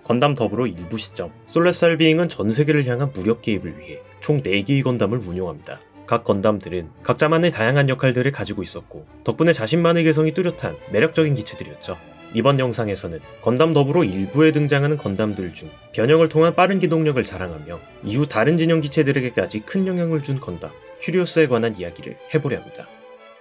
건담 더불어 일부 시점, 솔레스탈 비잉은 전세계를 향한 무력 개입을 위해 총 4개의 건담을 운용합니다. 각 건담들은 각자만의 다양한 역할들을 가지고 있었고 덕분에 자신만의 개성이 뚜렷한 매력적인 기체들이었죠. 이번 영상에서는 건담 더불어 일부에 등장하는 건담들 중 변형을 통한 빠른 기동력을 자랑하며 이후 다른 진영 기체들에게까지 큰 영향을 준 건담 큐리오스에 관한 이야기를 해보려 합니다.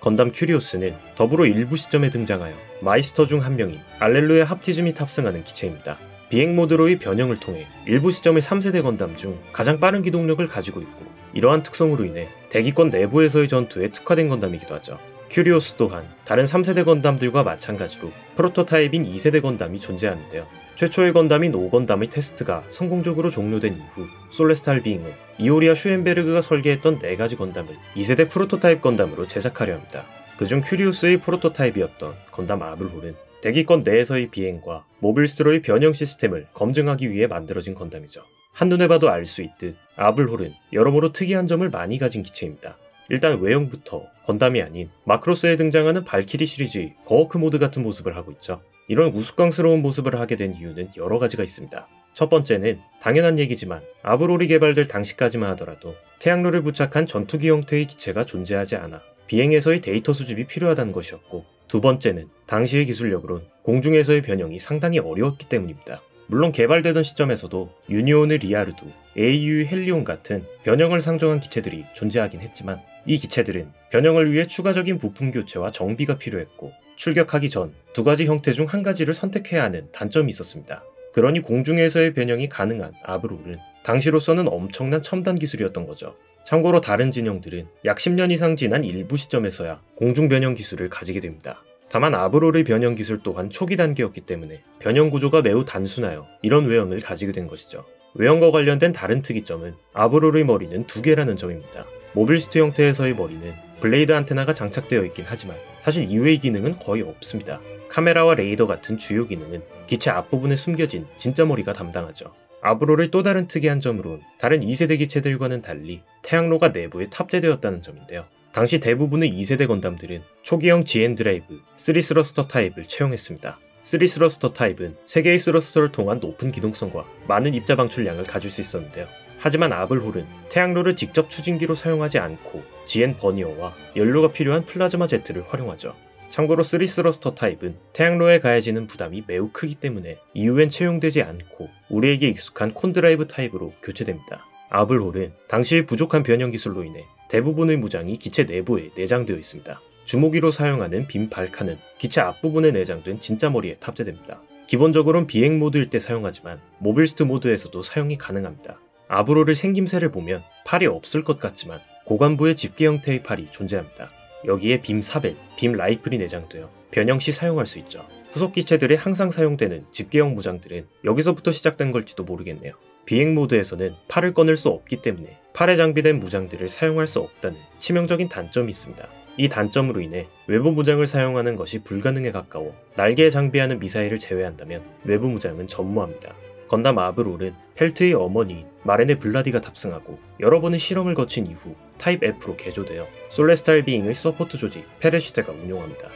건담 큐리오스는 더불어 일부 시점에 등장하여 마이스터 중 한 명인 알렐루의 합티즘이 탑승하는 기체입니다. 비행 모드로의 변형을 통해 일부 시점의 3세대 건담 중 가장 빠른 기동력을 가지고 있고 이러한 특성으로 인해 대기권 내부에서의 전투에 특화된 건담이기도 하죠. 큐리오스 또한 다른 3세대 건담들과 마찬가지로 프로토타입인 2세대 건담이 존재하는데요. 최초의 건담인 5건담의 테스트가 성공적으로 종료된 이후 솔레스탈 비잉은 이오리아 슈엔베르그가 설계했던 4가지 건담을 2세대 프로토타입 건담으로 제작하려 합니다. 그중 큐리오스의 프로토타입이었던 건담 아블홀은 대기권 내에서의 비행과 모빌스로의 변형 시스템을 검증하기 위해 만들어진 건담이죠. 한눈에 봐도 알 수 있듯 아블홀은 여러모로 특이한 점을 많이 가진 기체입니다. 일단 외형부터 건담이 아닌 마크로스에 등장하는 발키리 시리즈의 거워크 모드 같은 모습을 하고 있죠. 이런 우스꽝스러운 모습을 하게 된 이유는 여러 가지가 있습니다. 첫 번째는 당연한 얘기지만 아블홀이 개발될 당시까지만 하더라도 태양로를 부착한 전투기 형태의 기체가 존재하지 않아 비행에서의 데이터 수집이 필요하다는 것이었고, 두 번째는 당시의 기술력으론 공중에서의 변형이 상당히 어려웠기 때문입니다. 물론 개발되던 시점에서도 유니온의 리아르도, AU의 헬리온 같은 변형을 상정한 기체들이 존재하긴 했지만 이 기체들은 변형을 위해 추가적인 부품 교체와 정비가 필요했고 출격하기 전 2가지 형태 중 한 가지를 선택해야 하는 단점이 있었습니다. 그러니 공중에서의 변형이 가능한 아블홀은 당시로서는 엄청난 첨단 기술이었던 거죠. 참고로 다른 진영들은 약 10년 이상 지난 일부 시점에서야 공중 변형 기술을 가지게 됩니다. 다만 아블홀의 변형 기술 또한 초기 단계였기 때문에 변형 구조가 매우 단순하여 이런 외형을 가지게 된 것이죠. 외형과 관련된 다른 특이점은 아블홀의 머리는 2개라는 점입니다. 모빌스트 형태에서의 머리는 블레이드 안테나가 장착되어 있긴 하지만 사실 이외의 기능은 거의 없습니다. 카메라와 레이더 같은 주요 기능은 기체 앞부분에 숨겨진 진짜 머리가 담당하죠. 아블홀의 또 다른 특이한 점으론 다른 2세대 기체들과는 달리 태양로가 내부에 탑재되었다는 점인데요. 당시 대부분의 2세대 건담들은 초기형 GN 드라이브 3스러스터 타입을 채용했습니다. 3스러스터 타입은 3개의 스러스터를 통한 높은 기동성과 많은 입자 방출량을 가질 수 있었는데요. 하지만 아블홀은 태양로를 직접 추진기로 사용하지 않고 GN 버니어와 연료가 필요한 플라즈마 제트를 활용하죠. 참고로 3스러스터 타입은 태양로에 가해지는 부담이 매우 크기 때문에 이후엔 채용되지 않고 우리에게 익숙한 콘드라이브 타입으로 교체됩니다. 아블홀은 당시의 부족한 변형 기술로 인해 대부분의 무장이 기체 내부에 내장되어 있습니다. 주무기로 사용하는 빔 발칸은 기체 앞부분에 내장된 진짜 머리에 탑재됩니다. 기본적으로는 비행 모드일 때 사용하지만 모빌스트 모드에서도 사용이 가능합니다. 아블홀의 생김새를 보면 팔이 없을 것 같지만 고관부에 집게 형태의 팔이 존재합니다. 여기에 빔 사벨, 빔 라이플이 내장되어 변형 시 사용할 수 있죠. 후속 기체들에 항상 사용되는 집게형 무장들은 여기서부터 시작된 걸지도 모르겠네요. 비행 모드에서는 팔을 꺼낼 수 없기 때문에 팔에 장비된 무장들을 사용할 수 없다는 치명적인 단점이 있습니다. 이 단점으로 인해 외부 무장을 사용하는 것이 불가능에 가까워 날개에 장비하는 미사일을 제외한다면 외부 무장은 전무합니다. 건담 아블홀은 펠트의 어머니인 마렌의 블라디가 탑승하고 여러 번의 실험을 거친 이후 타입 F로 개조되어 솔레스탈 비잉의 서포트 조직 페레시테가 운용합니다.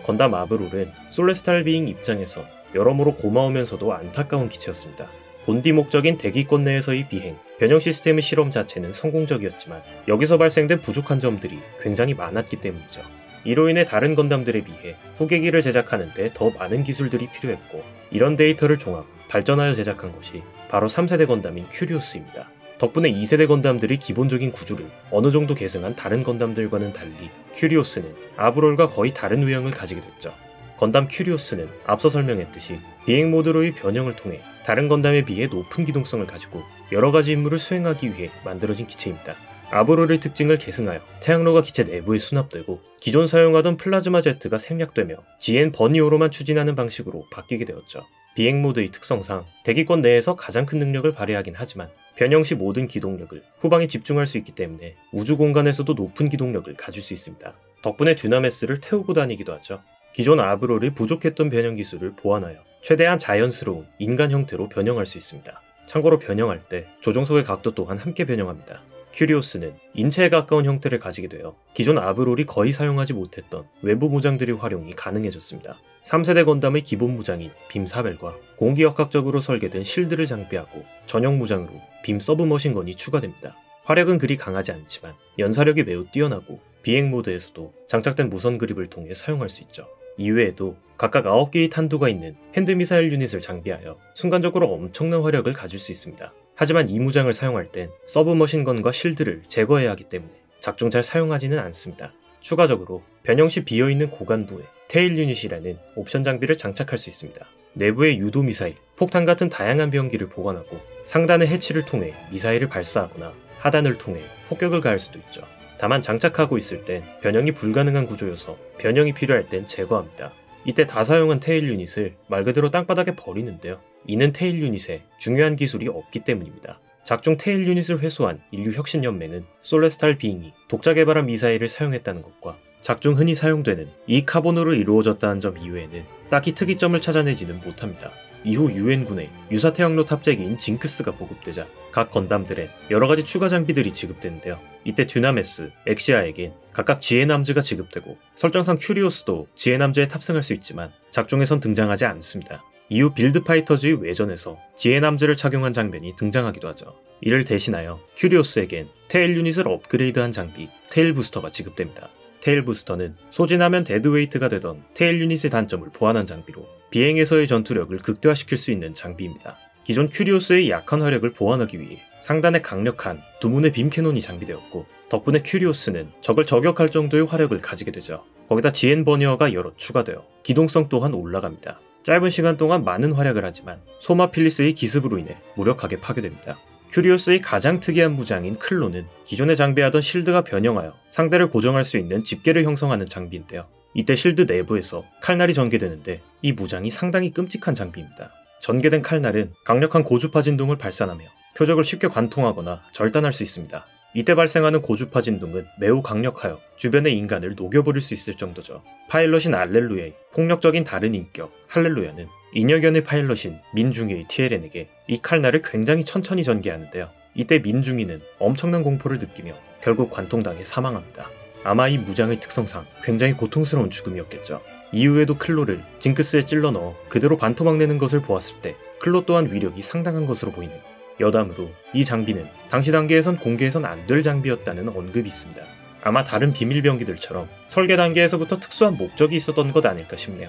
건담 아블홀은 솔레스탈 비잉 입장에서 여러모로 고마우면서도 안타까운 기체였습니다. 본디 목적인 대기권 내에서의 비행, 변형 시스템의 실험 자체는 성공적이었지만 여기서 발생된 부족한 점들이 굉장히 많았기 때문이죠. 이로 인해 다른 건담들에 비해 후계기를 제작하는 데 더 많은 기술들이 필요했고 이런 데이터를 종합, 발전하여 제작한 것이 바로 3세대 건담인 큐리오스입니다. 덕분에 2세대 건담들의 기본적인 구조를 어느 정도 계승한 다른 건담들과는 달리 큐리오스는 아블홀과 거의 다른 외형을 가지게 됐죠. 건담 큐리오스는 앞서 설명했듯이 비행 모드로의 변형을 통해 다른 건담에 비해 높은 기동성을 가지고 여러가지 임무를 수행하기 위해 만들어진 기체입니다. 아블홀의 특징을 계승하여 태양로가 기체 내부에 수납되고 기존 사용하던 플라즈마 제트가 생략되며 GN 버니오로만 추진하는 방식으로 바뀌게 되었죠. 비행 모드의 특성상 대기권 내에서 가장 큰 능력을 발휘하긴 하지만 변형 시 모든 기동력을 후방에 집중할 수 있기 때문에 우주 공간에서도 높은 기동력을 가질 수 있습니다. 덕분에 듀나메스를 태우고 다니기도 하죠. 기존 아블홀이 부족했던 변형 기술을 보완하여 최대한 자연스러운 인간 형태로 변형할 수 있습니다. 참고로 변형할 때 조종석의 각도 또한 함께 변형합니다. 큐리오스는 인체에 가까운 형태를 가지게 되어 기존 아브롤이 거의 사용하지 못했던 외부 무장들의 활용이 가능해졌습니다. 3세대 건담의 기본 무장인 빔 사벨과 공기역학적으로 설계된 실드를 장비하고 전용 무장으로 빔 서브머신건이 추가됩니다. 화력은 그리 강하지 않지만 연사력이 매우 뛰어나고 비행 모드에서도 장착된 무선 그립을 통해 사용할 수 있죠. 이외에도 각각 9개의 탄두가 있는 핸드미사일 유닛을 장비하여 순간적으로 엄청난 화력을 가질 수 있습니다. 하지만 이 무장을 사용할 땐 서브머신건과 실드를 제거해야 하기 때문에 작중 잘 사용하지는 않습니다. 추가적으로 변형 시 비어있는 고간부에 테일 유닛이라는 옵션 장비를 장착할 수 있습니다. 내부에 유도 미사일, 폭탄 같은 다양한 병기를 보관하고 상단의 해치를 통해 미사일을 발사하거나 하단을 통해 폭격을 가할 수도 있죠. 다만 장착하고 있을 땐 변형이 불가능한 구조여서 변형이 필요할 땐 제거합니다. 이때 다 사용한 테일 유닛을 말 그대로 땅바닥에 버리는데요. 이는 테일 유닛에 중요한 기술이 없기 때문입니다. 작중 테일 유닛을 회수한 인류혁신연맹은 솔레스탈 빙이 독자 개발한 미사일을 사용했다는 것과 작중 흔히 사용되는 이 카본으로 이루어졌다는 점 이외에는 딱히 특이점을 찾아내지는 못합니다. 이후 유엔군의 유사 태양로 탑재기인 징크스가 보급되자 각 건담들의 여러가지 추가 장비들이 지급되는데요. 이때 듀나메스, 엑시아에겐 각각 지혜남즈가 지급되고 설정상 큐리오스도 지혜남즈에 탑승할 수 있지만 작중에선 등장하지 않습니다. 이후 빌드 파이터즈의 외전에서 지혜남즈를 착용한 장면이 등장하기도 하죠. 이를 대신하여 큐리오스에겐 테일 유닛을 업그레이드한 장비 테일 부스터가 지급됩니다. 테일 부스터는 소진하면 데드웨이트가 되던 테일 유닛의 단점을 보완한 장비로 비행에서의 전투력을 극대화시킬 수 있는 장비입니다. 기존 큐리오스의 약한 화력을 보완하기 위해 상단에 강력한 두문의 빔 캐논이 장비되었고 덕분에 큐리오스는 적을 저격할 정도의 화력을 가지게 되죠. 거기다 지엔 버니어가 여러 추가되어 기동성 또한 올라갑니다. 짧은 시간 동안 많은 활약을 하지만 소마 필리스의 기습으로 인해 무력하게 파괴됩니다. 큐리오스의 가장 특이한 무장인 클로는 기존에 장비하던 실드가 변형하여 상대를 고정할 수 있는 집게를 형성하는 장비인데요. 이때 실드 내부에서 칼날이 전개되는데 이 무장이 상당히 끔찍한 장비입니다. 전개된 칼날은 강력한 고주파 진동을 발산하며 표적을 쉽게 관통하거나 절단할 수 있습니다. 이때 발생하는 고주파 진동은 매우 강력하여 주변의 인간을 녹여버릴 수 있을 정도죠. 파일럿인 알렐루야의 폭력적인 다른 인격 할렐루야는 인여견의 파일럿인 민중이의 티에렌에게 이 칼날을 굉장히 천천히 전개하는데요. 이때 민중이는 엄청난 공포를 느끼며 결국 관통당해 사망합니다. 아마 이 무장의 특성상 굉장히 고통스러운 죽음이었겠죠. 이후에도 클로를 징크스에 찔러 넣어 그대로 반토막 내는 것을 보았을 때 클로 또한 위력이 상당한 것으로 보이네요. 여담으로 이 장비는 당시 단계에선 공개해선 안 될 장비였다는 언급이 있습니다. 아마 다른 비밀병기들처럼 설계 단계에서부터 특수한 목적이 있었던 것 아닐까 싶네요.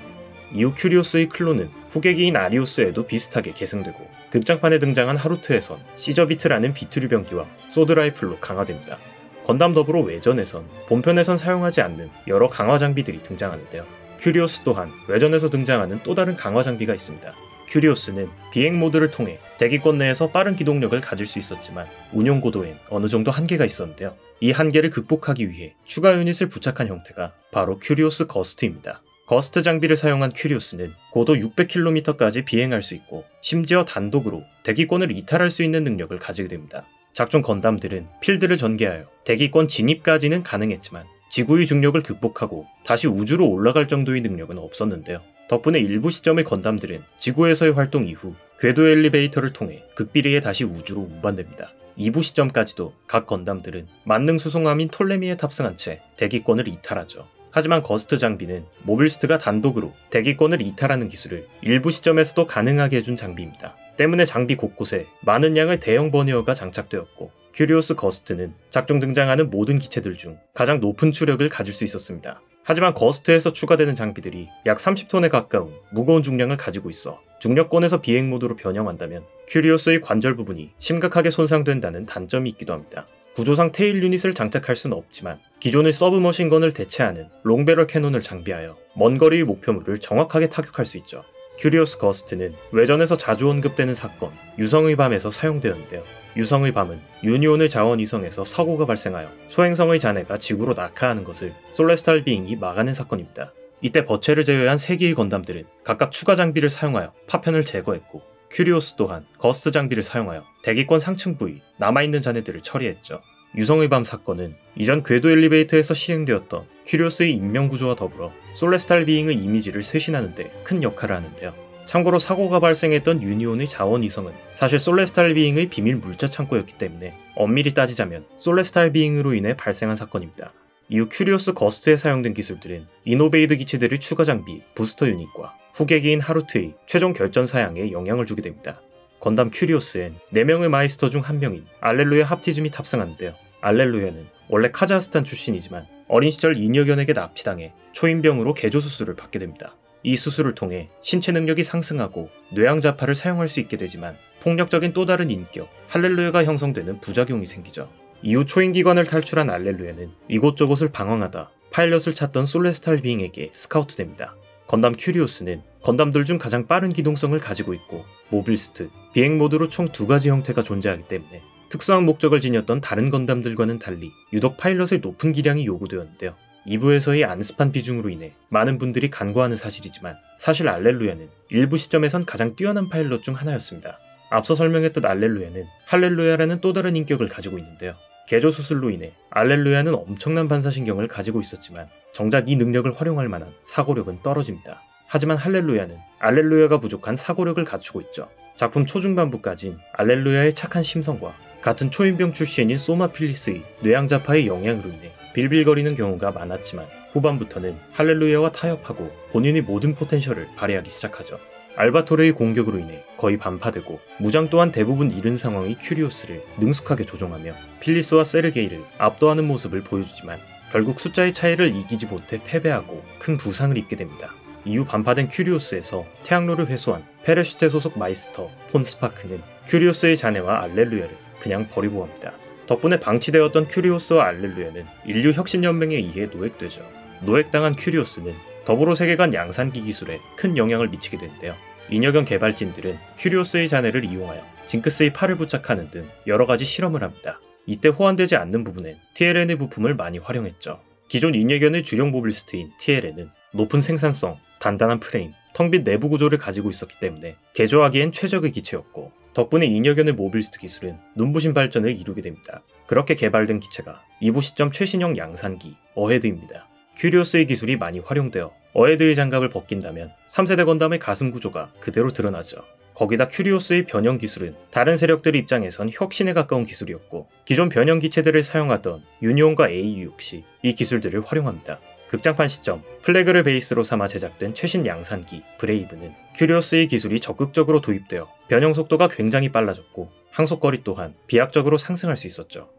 이후 큐리오스의 클로는 후계기인 아리오스에도 비슷하게 계승되고 극장판에 등장한 하루트에선 시저비트라는 비트류 병기와 소드라이플로 강화됩니다. 건담 더불어 외전에선 본편에선 사용하지 않는 여러 강화 장비들이 등장하는데요. 큐리오스 또한 외전에서 등장하는 또 다른 강화 장비가 있습니다. 큐리오스는 비행 모드를 통해 대기권 내에서 빠른 기동력을 가질 수 있었지만 운용 고도엔 어느 정도 한계가 있었는데요. 이 한계를 극복하기 위해 추가 유닛을 부착한 형태가 바로 큐리오스 거스트입니다. 거스트 장비를 사용한 큐리오스는 고도 600km까지 비행할 수 있고 심지어 단독으로 대기권을 이탈할 수 있는 능력을 가지게 됩니다. 작중 건담들은 필드를 전개하여 대기권 진입까지는 가능했지만 지구의 중력을 극복하고 다시 우주로 올라갈 정도의 능력은 없었는데요. 덕분에 일부 시점의 건담들은 지구에서의 활동 이후 궤도 엘리베이터를 통해 극비리에 다시 우주로 운반됩니다. 2부 시점까지도 각 건담들은 만능 수송함인 톨레미에 탑승한 채 대기권을 이탈하죠. 하지만 거스트 장비는 모빌스트가 단독으로 대기권을 이탈하는 기술을 일부 시점에서도 가능하게 해준 장비입니다. 때문에 장비 곳곳에 많은 양의 대형 버니어가 장착되었고 큐리오스 거스트는 작중 등장하는 모든 기체들 중 가장 높은 추력을 가질 수 있었습니다. 하지만 거스트에서 추가되는 장비들이 약 30톤에 가까운 무거운 중량을 가지고 있어 중력권에서 비행 모드로 변형한다면 큐리오스의 관절 부분이 심각하게 손상된다는 단점이 있기도 합니다. 구조상 테일 유닛을 장착할 수는 없지만 기존의 서브머신건을 대체하는 롱배럴 캐논을 장비하여 먼 거리의 목표물을 정확하게 타격할 수 있죠. 큐리오스 거스트는 외전에서 자주 언급되는 사건 유성의 밤에서 사용되었는데요. 유성의 밤은 유니온의 자원 위성에서 사고가 발생하여 소행성의 잔해가 지구로 낙하하는 것을 솔레스탈 비잉이 막아낸 사건입니다. 이때 버체를 제외한 3개의 건담들은 각각 추가 장비를 사용하여 파편을 제거했고 큐리오스 또한 거스트 장비를 사용하여 대기권 상층 부위 남아있는 잔해들을 처리했죠. 유성의 밤 사건은 이전 궤도 엘리베이터에서 시행되었던 큐리오스의 인명구조와 더불어 솔레스탈 비잉의 이미지를 쇄신하는 데 큰 역할을 하는데요. 참고로 사고가 발생했던 유니온의 자원 위성은 사실 솔레스탈 비잉의 비밀 물자 창고였기 때문에 엄밀히 따지자면 솔레스탈 비잉으로 인해 발생한 사건입니다. 이후 큐리오스 거스트에 사용된 기술들은 이노베이드 기체들의 추가 장비, 부스터 유닛과 후계기인 하루트의 최종 결전 사양에 영향을 주게 됩니다. 건담 큐리오스엔 4명의 마이스터 중 1명인 알렐루야 합티즘이 탑승하는데요. 알렐루야는 원래 카자흐스탄 출신이지만 어린 시절 인여견에게 납치당해 초인병으로 개조 수술을 받게 됩니다. 이 수술을 통해 신체 능력이 상승하고 뇌양자파를 사용할 수 있게 되지만 폭력적인 또 다른 인격, 할렐루야가 형성되는 부작용이 생기죠. 이후 초인기관을 탈출한 알렐루야는 이곳저곳을 방황하다 파일럿을 찾던 솔레스탈 비잉에게 스카우트됩니다. 건담 큐리오스는 건담들 중 가장 빠른 기동성을 가지고 있고 모빌스트, 비행 모드로 총 2가지 형태가 존재하기 때문에 특수한 목적을 지녔던 다른 건담들과는 달리 유독 파일럿의 높은 기량이 요구되었는데요. 2부에서의 안습한 비중으로 인해 많은 분들이 간과하는 사실이지만 사실 알렐루야는 일부 시점에선 가장 뛰어난 파일럿 중 하나였습니다. 앞서 설명했던 알렐루야는 할렐루야라는 또 다른 인격을 가지고 있는데요. 개조 수술로 인해 알렐루야는 엄청난 반사신경을 가지고 있었지만 정작 이 능력을 활용할 만한 사고력은 떨어집니다. 하지만 할렐루야는 알렐루야가 부족한 사고력을 갖추고 있죠. 작품 초중반부까진 알렐루야의 착한 심성과 같은 초인병 출신인 소마 필리스의 뇌양자파의 영향으로 인해 빌빌거리는 경우가 많았지만 후반부터는 할렐루야와 타협하고 본인의 모든 포텐셜을 발휘하기 시작하죠. 알바토르의 공격으로 인해 거의 반파되고 무장 또한 대부분 잃은 상황의 큐리오스를 능숙하게 조종하며 필리스와 세르게이를 압도하는 모습을 보여주지만 결국 숫자의 차이를 이기지 못해 패배하고 큰 부상을 입게 됩니다. 이후 반파된 큐리오스에서 태양로를 회수한 페레슈테 소속 마이스터 폰 스파크는 큐리오스의 자네와 알렐루야를 그냥 버리고 갑니다. 덕분에 방치되었던 큐리오스와 알렐루야는 인류 혁신연맹에 의해 노획되죠. 노획당한 큐리오스는 더불어 세계관 양산기 기술에 큰 영향을 미치게 되는데요. 인여견 개발진들은 큐리오스의 자네를 이용하여 징크스의 팔을 부착하는 등 여러가지 실험을 합니다. 이때 호환되지 않는 부분엔 TLN의 부품을 많이 활용했죠. 기존 인여견의 주력 모빌스트인 TLN은 높은 생산성, 단단한 프레임, 텅 빈 내부 구조를 가지고 있었기 때문에 개조하기엔 최적의 기체였고 덕분에 인여견의 모빌스트 기술은 눈부신 발전을 이루게 됩니다. 그렇게 개발된 기체가 2부 시점 최신형 양산기 어헤드입니다. 큐리오스의 기술이 많이 활용되어 어헤드의 장갑을 벗긴다면 3세대 건담의 가슴 구조가 그대로 드러나죠. 거기다 큐리오스의 변형 기술은 다른 세력들 입장에선 혁신에 가까운 기술이었고 기존 변형 기체들을 사용하던 유니온과 AU 역시 이 기술들을 활용합니다. 극장판 시점, 플래그를 베이스로 삼아 제작된 최신 양산기 브레이브는 큐리오스의 기술이 적극적으로 도입되어 변형 속도가 굉장히 빨라졌고 항속거리 또한 비약적으로 상승할 수 있었죠.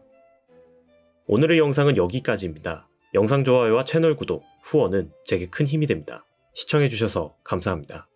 오늘의 영상은 여기까지입니다. 영상 좋아요와 채널 구독, 후원은 제게 큰 힘이 됩니다. 시청해주셔서 감사합니다.